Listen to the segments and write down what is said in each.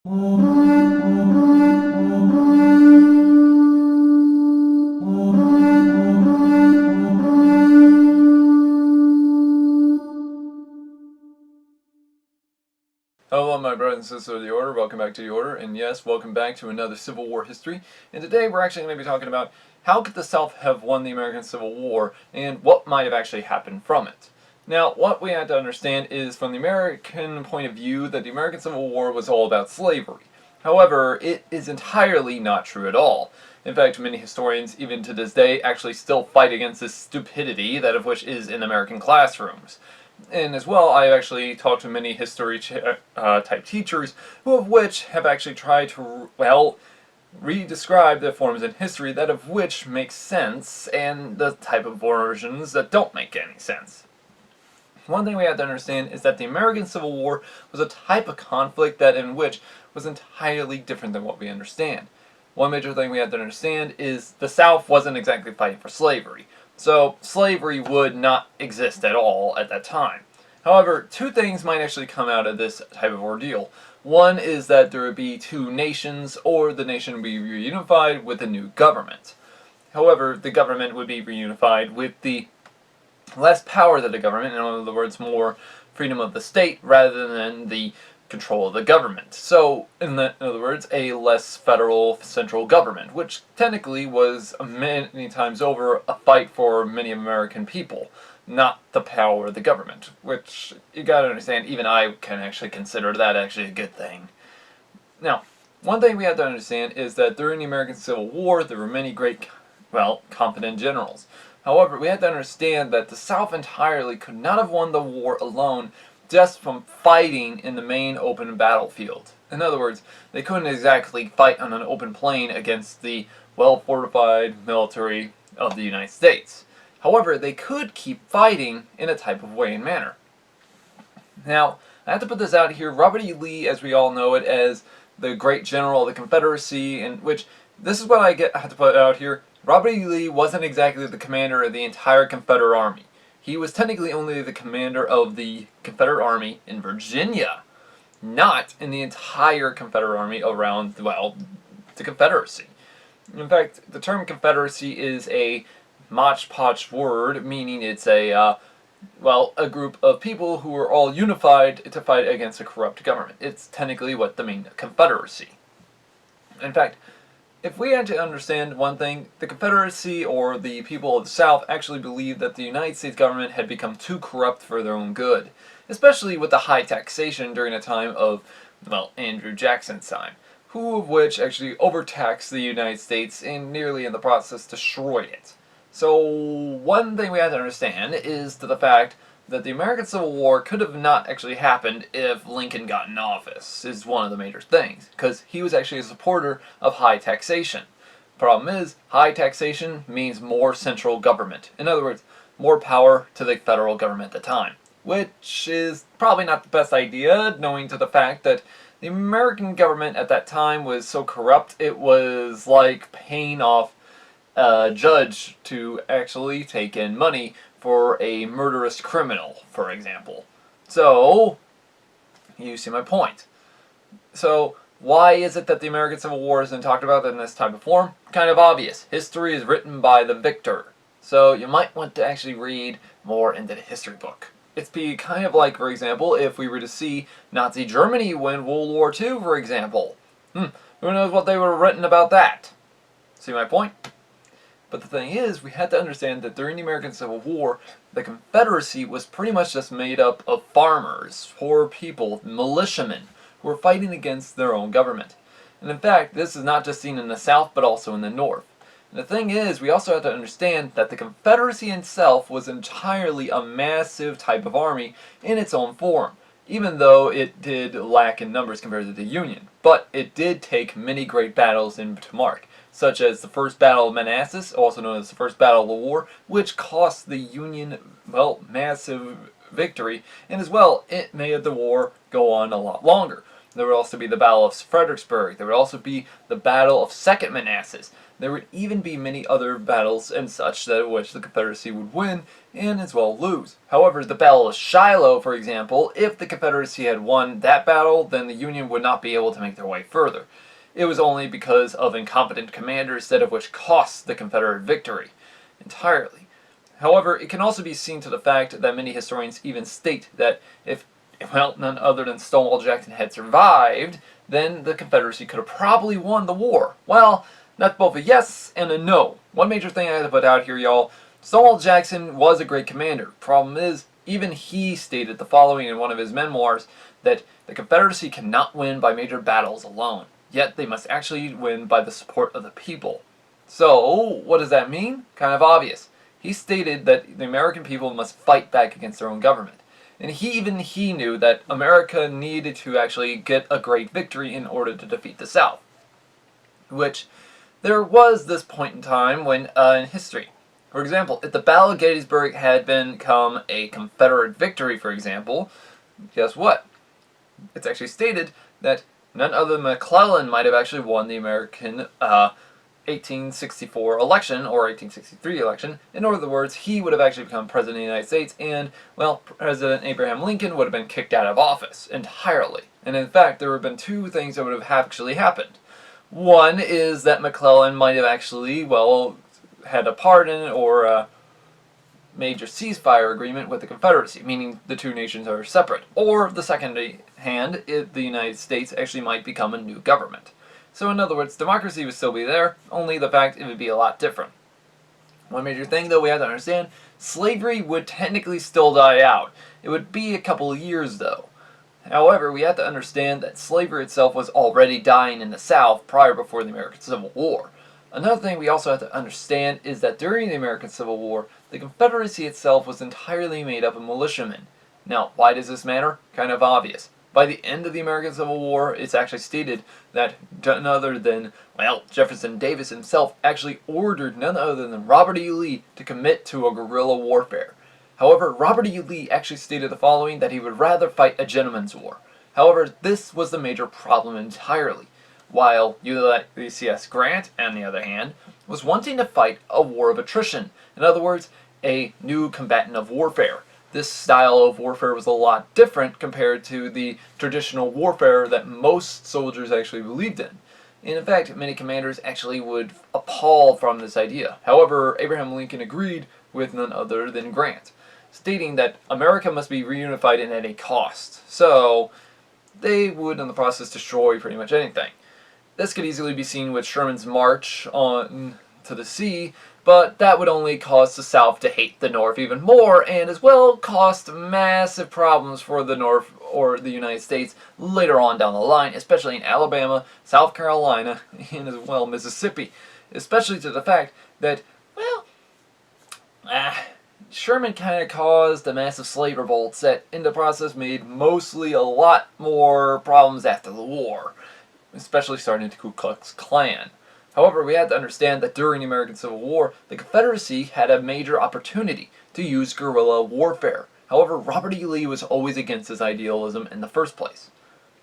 Hello my brothers and sisters of the Order, welcome back to the Order, and yes, welcome back to another Civil War history. And today we're actually going to be talking about how could the South have won the American Civil War, and what might have actually happened from it. Now, what we have to understand is, from the American point of view, that the American Civil War was all about slavery. However, it is entirely not true at all. In fact, many historians, even to this day, actually still fight against this stupidity that of which is in American classrooms. And as well, I've actually talked to many history type teachers, who of which have actually tried to, well, re-describe the forms in history that of which make sense, and the type of versions that don't make any sense. One thing we have to understand is that the American Civil War was a type of conflict that in which was entirely different than what we understand. One major thing we have to understand is the South wasn't exactly fighting for slavery. So slavery would not exist at all at that time. However, two things might actually come out of this type of ordeal. One is that there would be two nations, or the nation would be reunified with a new government. However, the government would be reunified with the less power that the government, in other words, more freedom of the state rather than the control of the government. So, in other words, a less federal central government, which technically was many times over a fight for many American people, not the power of the government, which you gotta understand, even I can actually consider that actually a good thing. Now, one thing we have to understand is that during the American Civil War, there were many great, well, competent generals. However, we have to understand that the South entirely could not have won the war alone just from fighting in the main open battlefield. In other words, they couldn't exactly fight on an open plain against the well-fortified military of the United States. However, they could keep fighting in a type of way and manner. Now, I have to put this out here. Robert E. Lee, as we all know it, as the great general of the Confederacy, in which, this is what I have to put out here. Robert E. Lee wasn't exactly the commander of the entire Confederate Army. He was technically only the commander of the Confederate Army in Virginia, not in the entire Confederate Army around, well, the Confederacy. In fact, the term Confederacy is a Mach-Poch word, meaning it's a group of people who are all unified to fight against a corrupt government. It's technically what the mean Confederacy. In fact, if we had to understand one thing, the Confederacy, or the people of the South, actually believed that the United States government had become too corrupt for their own good, especially with the high taxation during a time of, well, Andrew Jackson's time, who of which actually overtaxed the United States and nearly in the process destroyed it. So one thing we have to understand is the fact that the American Civil War could have not actually happened if Lincoln got in office, is one of the major things, because he was actually a supporter of high taxation. Problem is, high taxation means more central government. In other words, more power to the federal government at the time, which is probably not the best idea, knowing to the fact that the American government at that time was so corrupt, it was like paying off a judge to actually take in money for a murderous criminal, for example. So, you see my point. So, why is it that the American Civil War isn't talked about in this type of form? Kind of obvious. History is written by the victor. So, you might want to actually read more into the history book. It's be kind of like, for example, if we were to see Nazi Germany win World War II, for example. Who knows what they would have written about that? See my point? But the thing is, we had to understand that during the American Civil War, the Confederacy was pretty much just made up of farmers, poor people, militiamen, who were fighting against their own government. And in fact, this is not just seen in the South, but also in the North. And the thing is, we also have to understand that the Confederacy itself was entirely a massive type of army in its own form, even though it did lack in numbers compared to the Union. But it did take many great battles to mark, such as the First Battle of Manassas, also known as the First Battle of the War, which cost the Union, well, massive victory, and as well, it made the war go on a lot longer. There would also be the Battle of Fredericksburg. There would also be the Battle of Second Manassas. There would even be many other battles and such that which the Confederacy would win and as well lose. However, the Battle of Shiloh, for example, if the Confederacy had won that battle, then the Union would not be able to make their way further. It was only because of incompetent commanders that of which cost the Confederate victory entirely. However, it can also be seen to the fact that many historians even state that if none other than Stonewall Jackson had survived, then the Confederacy could have probably won the war. Well, that's both a yes and a no. One major thing I have to put out here, y'all, Stonewall Jackson was a great commander. Problem is, even he stated the following in one of his memoirs, that the Confederacy cannot win by major battles alone, yet they must actually win by the support of the people. So, what does that mean? Kind of obvious. He stated that the American people must fight back against their own government. And he knew that America needed to actually get a great victory in order to defeat the South. Which, there was this point in time when, in history. For example, if the Battle of Gettysburg had become a Confederate victory, for example, guess what? It's actually stated that none other than McClellan might have actually won the American 1864 election, or 1863 election. In other words, he would have actually become President of the United States, and, well, President Abraham Lincoln would have been kicked out of office entirely. And in fact, there would have been two things that would have actually happened. One is that McClellan might have actually, well, had a pardon or a major ceasefire agreement with the Confederacy, meaning the two nations are separate. Or, the second hand, the United States actually might become a new government. So in other words, democracy would still be there, only the fact it would be a lot different. One major thing, though, we have to understand, slavery would technically still die out. It would be a couple of years, though. However, we have to understand that slavery itself was already dying in the South before the American Civil War. Another thing we also have to understand is that during the American Civil War, the Confederacy itself was entirely made up of militiamen. Now, why does this matter? Kind of obvious. By the end of the American Civil War, it's actually stated that none other than, well, Jefferson Davis himself actually ordered none other than Robert E. Lee to commit to a guerrilla warfare. However, Robert E. Lee actually stated the following, that he would rather fight a gentleman's war. However, this was the major problem entirely. While Ulysses Grant, on the other hand, was wanting to fight a war of attrition. In other words, a new combatant of warfare. This style of warfare was a lot different compared to the traditional warfare that most soldiers actually believed in. And in fact, many commanders actually would appall from this idea. However, Abraham Lincoln agreed with none other than Grant, stating that America must be reunified at any cost. So, they would in the process destroy pretty much anything. This could easily be seen with Sherman's march on to the sea, but that would only cause the South to hate the North even more, and as well cost massive problems for the North or the United States later on down the line, especially in Alabama, South Carolina, and as well Mississippi. Especially to the fact that, well, Sherman kind of caused a massive slave revolts that in the process made mostly a lot more problems after the war, especially starting the Ku Klux Klan. However, we have to understand that during the American Civil War, the Confederacy had a major opportunity to use guerrilla warfare. However, Robert E. Lee was always against this idealism in the first place.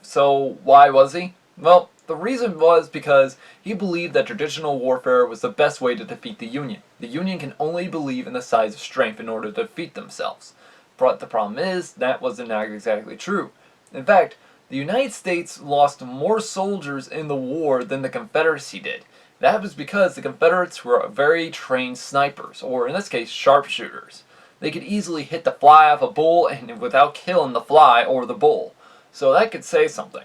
So, why was he? Well, the reason was because he believed that traditional warfare was the best way to defeat the Union. The Union can only believe in the size of strength in order to defeat themselves. But the problem is, that wasn't exactly true. In fact, the United States lost more soldiers in the war than the Confederacy did. That was because the Confederates were very trained snipers, or in this case, sharpshooters. They could easily hit the fly off a bull and without killing the fly or the bull. So that could say something.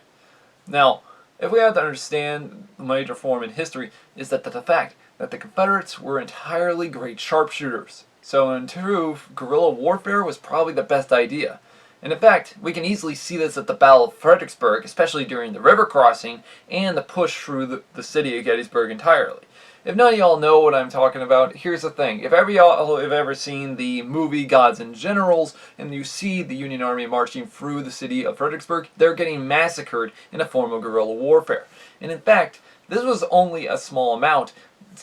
Now, if we have to understand the major form in history, is that the fact that the Confederates were entirely great sharpshooters. So in truth, guerrilla warfare was probably the best idea. And in fact, we can easily see this at the Battle of Fredericksburg, especially during the river crossing and the push through the city of Gettysburg entirely. If none of y'all know what I'm talking about, here's the thing. If ever y'all have ever seen the movie Gods and Generals, and you see the Union Army marching through the city of Fredericksburg, they're getting massacred in a form of guerrilla warfare. And in fact, this was only a small amount,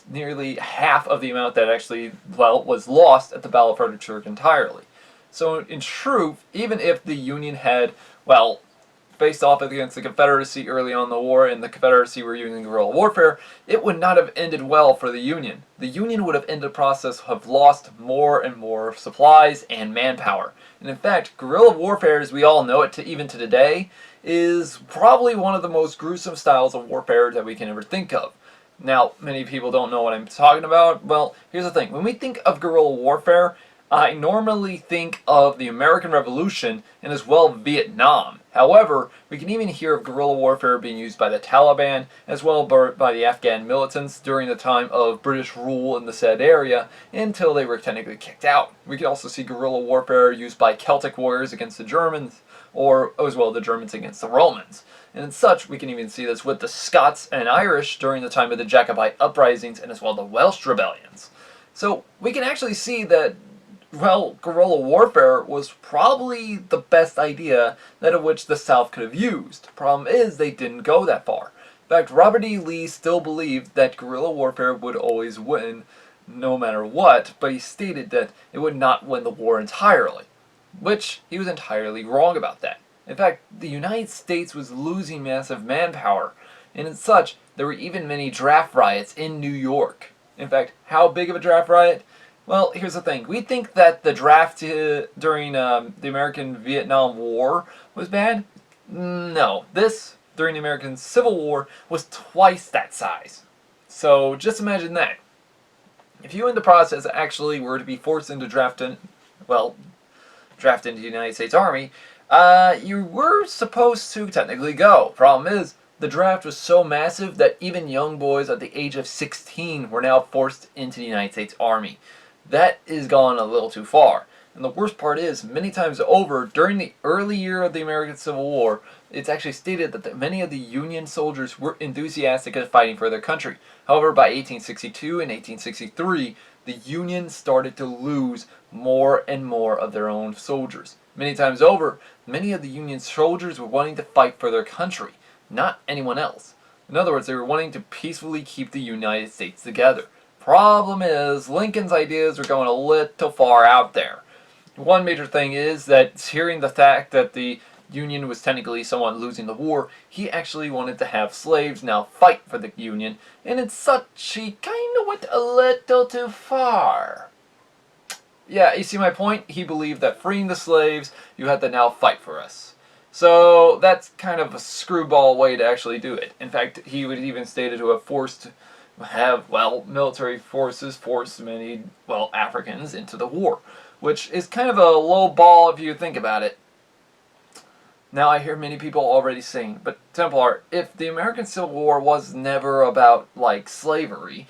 nearly half of the amount that actually, well, was lost at the Battle of Fredericksburg entirely. So in truth, even if the Union had, well, faced off against the Confederacy early on in the war, and the Confederacy were using guerrilla warfare, it would not have ended well for the Union. The Union would have ended the process of lost more and more supplies and manpower. And in fact, guerrilla warfare, as we all know it even to today, is probably one of the most gruesome styles of warfare that we can ever think of. Now, many people don't know what I'm talking about. Well, here's the thing. When we think of guerrilla warfare, I normally think of the American Revolution and as well Vietnam. However, we can even hear of guerrilla warfare being used by the Taliban as well by the Afghan militants during the time of British rule in the said area until they were technically kicked out. We can also see guerrilla warfare used by Celtic warriors against the Germans, or as well the Germans against the Romans. And in such, we can even see this with the Scots and Irish during the time of the Jacobite uprisings and as well the Welsh rebellions. So we can actually see that, well, guerrilla warfare was probably the best idea that of which the South could have used. Problem is, they didn't go that far. In fact, Robert E. Lee still believed that guerrilla warfare would always win, no matter what, but he stated that it would not win the war entirely, which he was entirely wrong about that. In fact, the United States was losing massive manpower, and as such, there were even many draft riots in New York. In fact, how big of a draft riot? Well, here's the thing. We think that the draft during the American Vietnam War was bad. No. This, during the American Civil War, was twice that size. So just imagine that. If you in the process actually were to be forced into drafted into the United States Army, you were supposed to technically go. Problem is, the draft was so massive that even young boys at the age of 16 were now forced into the United States Army. That is gone a little too far. And the worst part is, many times over, during the early year of the American Civil War, it's actually stated that many of the Union soldiers were enthusiastic at fighting for their country. However, by 1862 and 1863, the Union started to lose more and more of their own soldiers. Many times over, many of the Union soldiers were wanting to fight for their country, not anyone else. In other words, they were wanting to peacefully keep the United States together. Problem is, Lincoln's ideas were going a little far out there. One major thing is that, hearing the fact that the Union was technically somewhat losing the war, he actually wanted to have slaves now fight for the Union, and in such, he kind of went a little too far. Yeah, you see my point? He believed that freeing the slaves, you had to now fight for us. So that's kind of a screwball way to actually do it. In fact, he would even stated to have military forces force many, Africans into the war, which is kind of a low ball if you think about it. Now I hear many people already saying, but Templar, if the American Civil War was never about, slavery,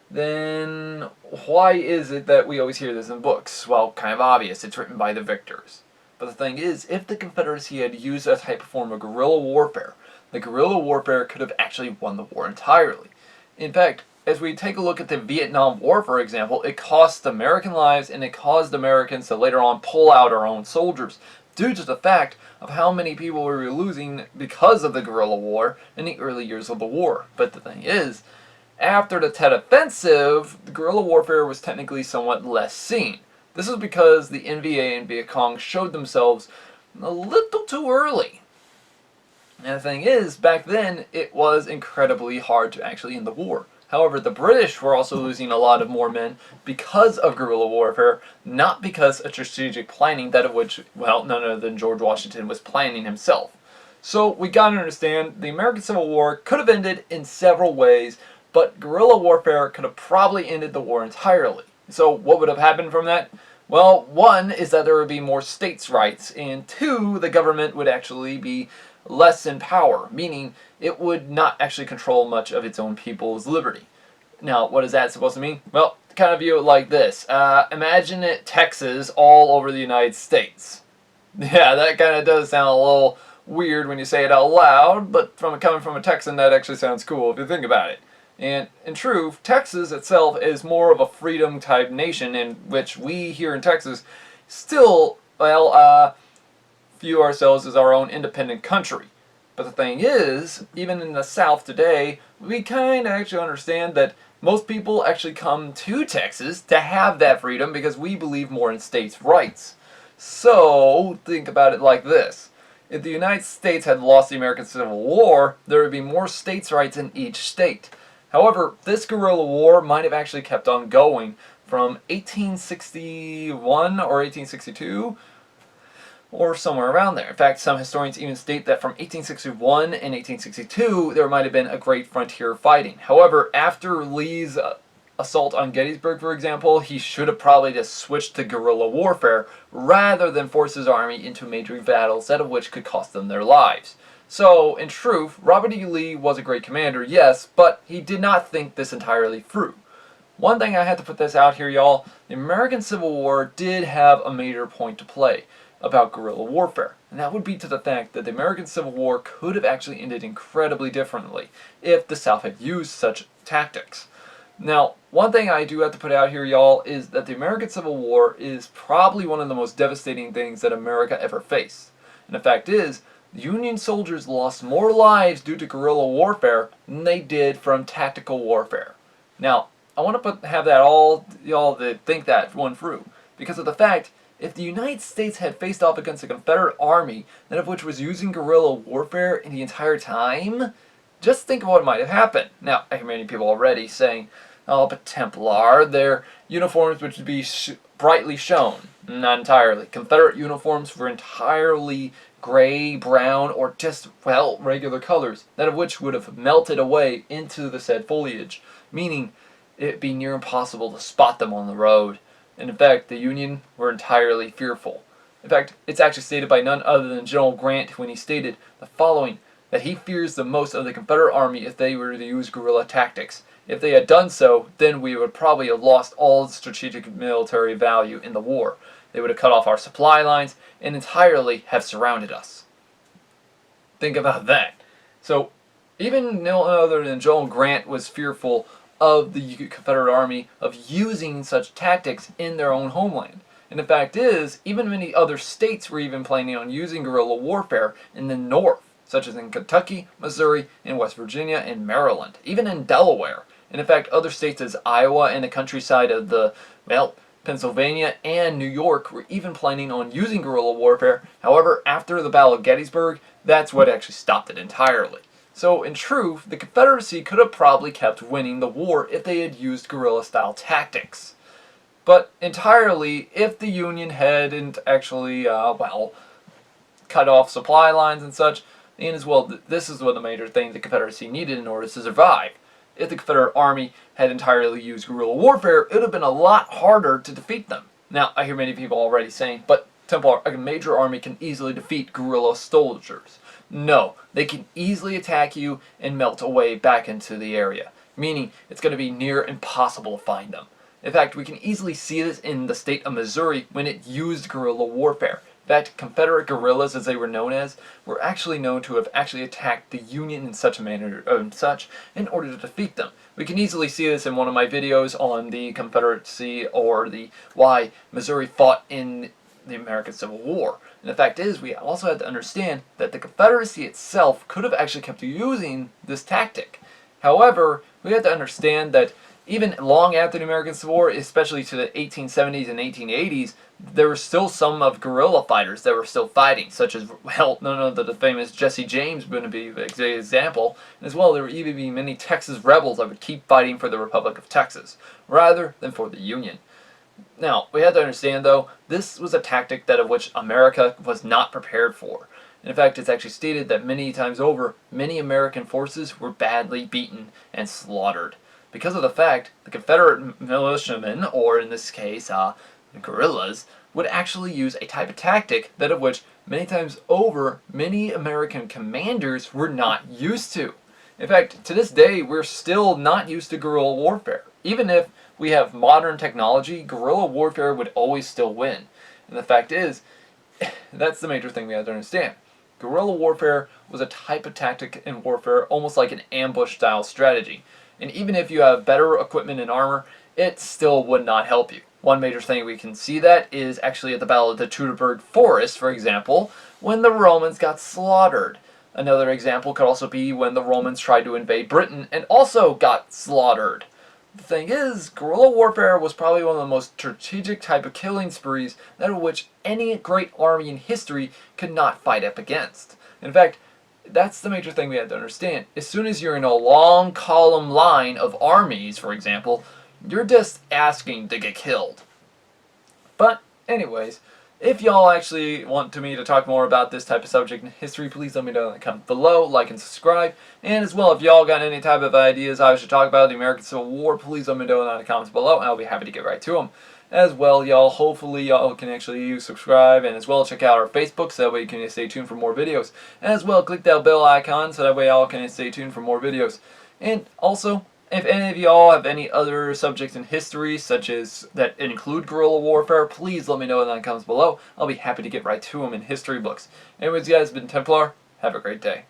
then why is it that we always hear this in books? Well, kind of obvious, it's written by the victors. But the thing is, if the Confederacy had used a type of form of guerrilla warfare, the guerrilla warfare could have actually won the war entirely. In fact, as we take a look at the Vietnam War, for example, it cost American lives and it caused Americans to later on pull out our own soldiers due to the fact of how many people we were losing because of the guerrilla war in the early years of the war. But the thing is, after the Tet Offensive, the guerrilla warfare was technically somewhat less seen. This is because the NVA and Viet Cong showed themselves a little too early. And the thing is, back then, it was incredibly hard to actually end the war. However, the British were also losing a lot of more men because of guerrilla warfare, not because of strategic planning, that of which, none other than George Washington was planning himself. So we gotta understand, the American Civil War could have ended in several ways, but guerrilla warfare could have probably ended the war entirely. So what would have happened from that? Well, one is that there would be more states' rights, and two, the government would actually be less in power, meaning it would not actually control much of its own people's liberty. Now, what is that supposed to mean? Well, kind of view it like this. Imagine it Texas all over the United States. Yeah, that kind of does sound a little weird when you say it out loud, but coming from a Texan, that actually sounds cool if you think about it. And in truth, Texas itself is more of a freedom type nation in which we here in Texas still, view ourselves as our own independent country. But the thing is, even in the South today, we kind of actually understand that most people actually come to Texas to have that freedom because we believe more in states' rights. So, think about it like this. If the United States had lost the American Civil War, there would be more states' rights in each state. However, this guerrilla war might have actually kept on going from 1861 or 1862 or somewhere around there. In fact, some historians even state that from 1861 and 1862 there might have been a great frontier fighting. However, after Lee's assault on Gettysburg, for example, he should have probably just switched to guerrilla warfare rather than force his army into major battles, that of which could cost them their lives. So, in truth, Robert E. Lee was a great commander, yes, but he did not think this entirely through. One thing I had to put this out here, y'all, the American Civil War did have a major point to play about guerrilla warfare, and that would be to the fact that the American Civil War could have actually ended incredibly differently if the South had used such tactics. Now, one thing I do have to put out here, y'all, is that the American Civil War is probably one of the most devastating things that America ever faced. And the fact is, Union soldiers lost more lives due to guerrilla warfare than they did from tactical warfare. Now, I want to have that all, y'all, to think that one through, because of the fact, if the United States had faced off against a Confederate army, that of which was using guerrilla warfare in the entire time, just think of what might have happened. Now, I hear many people already saying, oh, but Templar, their uniforms would be brightly shown. Not entirely. Confederate uniforms were entirely gray, brown, or just, well, regular colors, that of which would have melted away into the said foliage, meaning it'd be near impossible to spot them on the road. And in fact, the Union were entirely fearful. In fact, it's actually stated by none other than General Grant when he stated the following, that he fears the most of the Confederate Army if they were to use guerrilla tactics. If they had done so, then we would probably have lost all the strategic military value in the war. They would have cut off our supply lines and entirely have surrounded us. Think about that. So, even no other than General Grant was fearful of the Confederate Army of using such tactics in their own homeland. And the fact is, even many other states were even planning on using guerrilla warfare in the North, such as in Kentucky, Missouri, and West Virginia, and Maryland, even in Delaware. And in fact, other states as Iowa and the countryside of Pennsylvania and New York were even planning on using guerrilla warfare. However, after the Battle of Gettysburg, that's what actually stopped it entirely. So, in truth, the Confederacy could have probably kept winning the war if they had used guerrilla-style tactics. But entirely, if the Union hadn't actually, cut off supply lines and such, and as well, this is one of the major things the Confederacy needed in order to survive. If the Confederate Army had entirely used guerrilla warfare, it would have been a lot harder to defeat them. Now, I hear many people already saying, but Templar, a major army can easily defeat guerrilla soldiers. No, they can easily attack you and melt away back into the area, meaning it's going to be near impossible to find them. In fact, we can easily see this in the state of Missouri when it used guerrilla warfare. In fact, Confederate guerrillas, as they were known as, were actually known to have actually attacked the Union in such a manner, in order to defeat them. We can easily see this in one of my videos on the Confederacy or the why Missouri fought in the American Civil War. And the fact is, we also have to understand that the Confederacy itself could have actually kept using this tactic. However, we have to understand that even long after the American Civil War, especially to the 1870s and 1880s, there were still some of guerrilla fighters that were still fighting, such as, well, none other than the famous Jesse James would be an example. And as well, there would even be many Texas rebels that would keep fighting for the Republic of Texas, rather than for the Union. Now, we have to understand, though, this was a tactic that of which America was not prepared for. In fact, it's actually stated that many times over, many American forces were badly beaten and slaughtered. Because of the fact, the Confederate militiamen, or in this case, guerrillas, would actually use a type of tactic that of which, many times over, many American commanders were not used to. In fact, to this day, we're still not used to guerrilla warfare. Even if we have modern technology, guerrilla warfare would always still win. And the fact is, that's the major thing we have to understand. Guerrilla warfare was a type of tactic in warfare, almost like an ambush-style strategy. And even if you have better equipment and armor, it still would not help you. One major thing we can see that is actually at the Battle of the Teutoburg Forest, for example, when the Romans got slaughtered. Another example could also be when the Romans tried to invade Britain and also got slaughtered. The thing is, guerrilla warfare was probably one of the most strategic type of killing sprees that of which any great army in history could not fight up against. In fact, that's the major thing we have to understand. As soon as you're in a long column line of armies, for example, you're just asking to get killed. But anyways, if y'all actually want me to talk more about this type of subject in history, please let me know in the comments below, like and subscribe. And as well, if y'all got any type of ideas I should talk about the American Civil War, please let me know in the comments below, and I'll be happy to get right to them. As well, y'all, hopefully y'all can actually subscribe, and as well check out our Facebook so that way you can stay tuned for more videos. And as well, click that bell icon so that way y'all can stay tuned for more videos. And also, if any of y'all have any other subjects in history, such as that include guerrilla warfare, please let me know in the comments below. I'll be happy to get right to them in history books. Anyways, guys, it's been Templar. Have a great day.